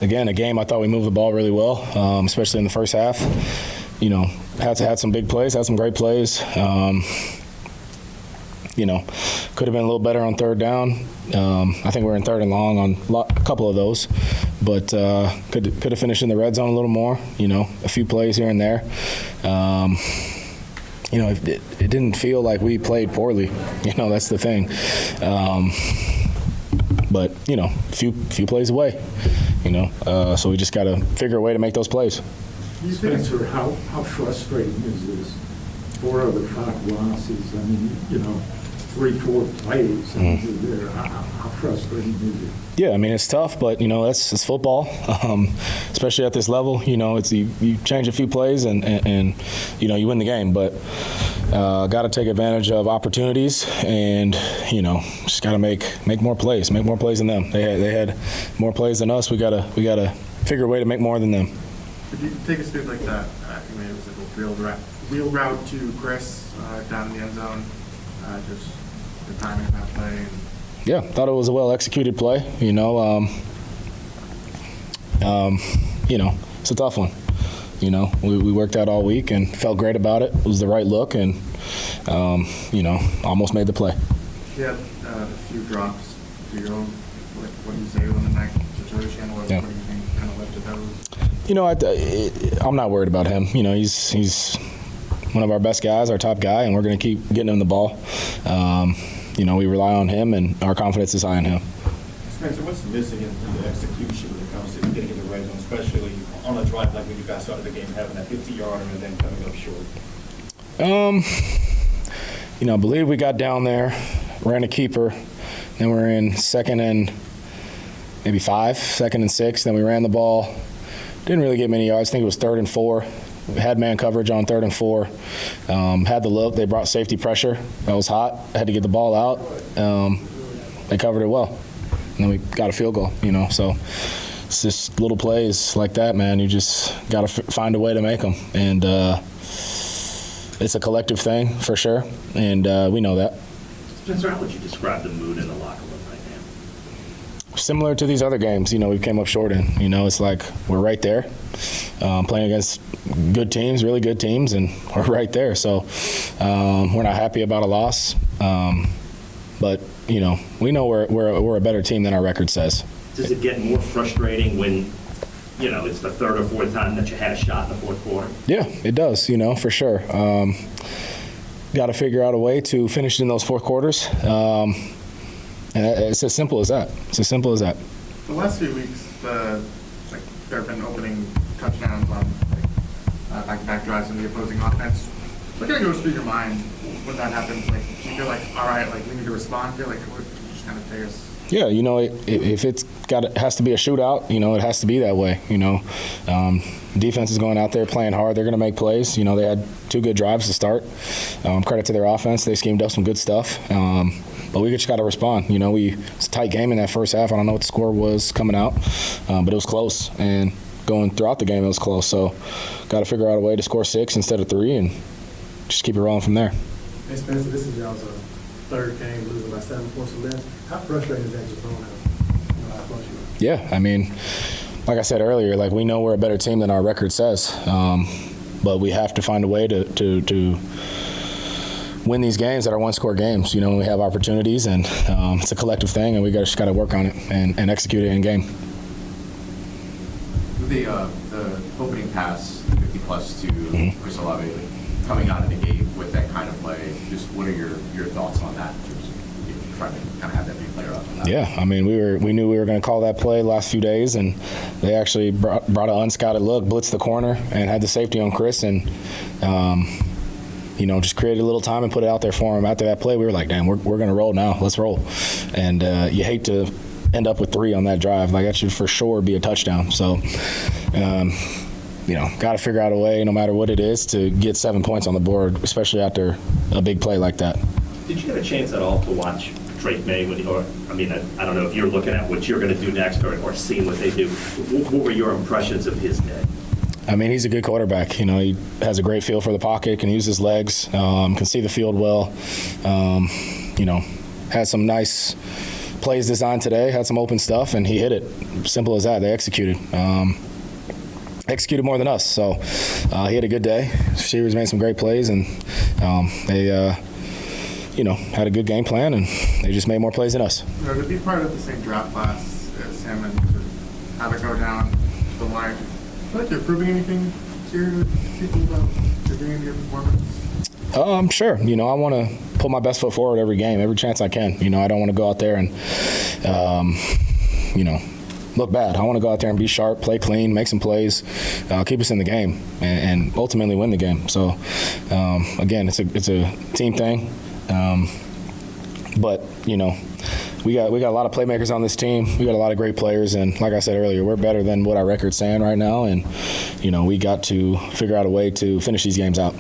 Again, a game I thought we moved the ball really well, especially in the first half. Had some big plays, had some great plays. Could have been a little better on third down. I think we were in third and long on a couple of those, but could have finished in the red zone a little more. A few plays here and there. It didn't feel like we played poorly. That's the thing. But few plays away. So we just got to figure a way to make those plays. Spencer, how frustrating is this? 4 out of 5 losses. 3-4 plays. How frustrating is it? Yeah, it's tough, but it's football, especially at this level. It's you change a few plays and you win the game, but got to take advantage of opportunities and just got to make more plays than them. They had more plays than us. We gotta figure a way to make more than them. Could you take us through like that? I think it was like a wheel route to Chris down in the end zone. Just the timing of that play. Yeah, thought it was a well-executed play. It's a tough one. We worked out all week and felt great about it. It was the right look and, almost made the play. Yeah, a few drops to your own. What do you say in that situation? What do you think kind of led to those? I'm not worried about him. He's one of our best guys, our top guy, and we're going to keep getting him the ball. We rely on him, and our confidence is high in him. Spencer, what's missing in the execution when it comes to getting in the red zone, especially on a drive like when you guys started the game, having that 50-yarder and then coming up short? I believe we got down there, ran a keeper, then we're in second and 6, then we ran the ball. Didn't really get many yards. I think it was 3rd and 4. We had man coverage on 3rd and 4. Had the look. They brought safety pressure. That was hot. Had to get the ball out. They covered it well. And then we got a field goal, So it's just little plays like that, man. You just got to find a way to make them. And it's a collective thing for sure. And we know that. Spencer, how would you describe the mood in the locker room right now? Similar to these other games, we came up short in. It's like we're right there. Playing against good teams, really good teams, and we're right there. So we're not happy about a loss, but we know we're a better team than our record says. Does it get more frustrating when it's the 3rd or 4th time that you had a shot in the 4th quarter? Yeah, it does. For sure. Got to figure out a way to finish in those 4th quarters, and it's as simple as that. It's as simple as that. The last few weeks, there have been opening touchdowns on back-to-back drives in the opposing offense. What kind of goes through your mind when that happens? Do you feel like, all right, we need to respond? Feel like what just kind of take us? Yeah, if it has to be a shootout, it has to be that way. Defense is going out there playing hard. They're going to make plays. They had 2 good drives to start. Credit to their offense. They schemed up some good stuff. But we just got to respond. It's a tight game in that first half. I don't know what the score was coming out, but it was close. And going throughout the game, it was close. So got to figure out a way to score 6 instead of 3 and just keep it rolling from there. Hey, Spencer, this is y'all's 3rd game, losing by 7 points or less. How frustrating is that just blowing out? How close you are? Yeah, like I said earlier, we know we're a better team than our record says. But we have to find a way to win these games that are one-score games. We have opportunities, and it's a collective thing, and we just got to work on it and execute it in game. The opening pass, 50-plus to Chris Olave, coming out of the gate with that kind of play, just what are your thoughts on that? Trying to kind of have that big player up. Yeah, we knew we were going to call that play the last few days, and they actually brought an unscouted look, blitzed the corner, and had the safety on Chris, and just created a little time and put it out there for him. After that play, we were like, damn, we're going to roll now. Let's roll. And you hate to end up with 3 on that drive. That should for sure be a touchdown. So, got to figure out a way, no matter what it is, to get 7 points on the board, especially after a big play like that. Did you get a chance at all to watch Drake May? I don't know if you're looking at what you're going to do next or seeing what they do. What were your impressions of his day? He's a good quarterback. He has a great feel for the pocket, can use his legs, can see the field well. Has some nice plays designed today, had some open stuff, and he hit it. Simple as that. They executed. Executed more than us, so he had a good day. Receivers made some great plays, and they, had a good game plan, and they just made more plays than us. To be part of the same draft class as him and to have it go down the line, do you feel like you're proving anything to people about your game, your performance? Sure. I want to put my best foot forward every game, every chance I can. I don't want to go out there and, look bad. I want to go out there and be sharp, play clean, make some plays, keep us in the game, and ultimately win the game. So, again, it's a team thing. But we got a lot of playmakers on this team. We got a lot of great players, and like I said earlier, we're better than what our record's saying right now. And we got to figure out a way to finish these games out.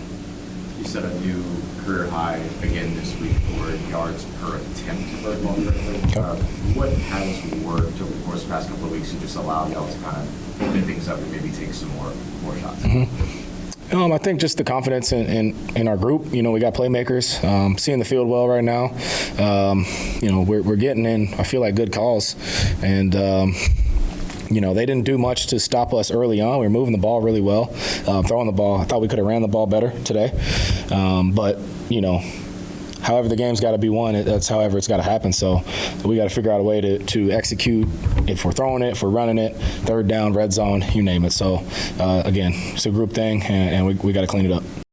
You set a new career high again this week for yards per attempt for a long What has worked over the course of the past couple of weeks to just allow y'all to kind of open things up and maybe take some more shots? I think just the confidence in our group. We got playmakers, seeing the field well right now. We're getting in, I feel like, good calls. And, they didn't do much to stop us early on. We were moving the ball really well, throwing the ball. I thought we could have ran the ball better today. But, however the game's got to be won, that's however it's got to happen. So we got to figure out a way to execute. If we're throwing it, if we're running it, third down, red zone, you name it. So, again, it's a group thing, and we got to clean it up.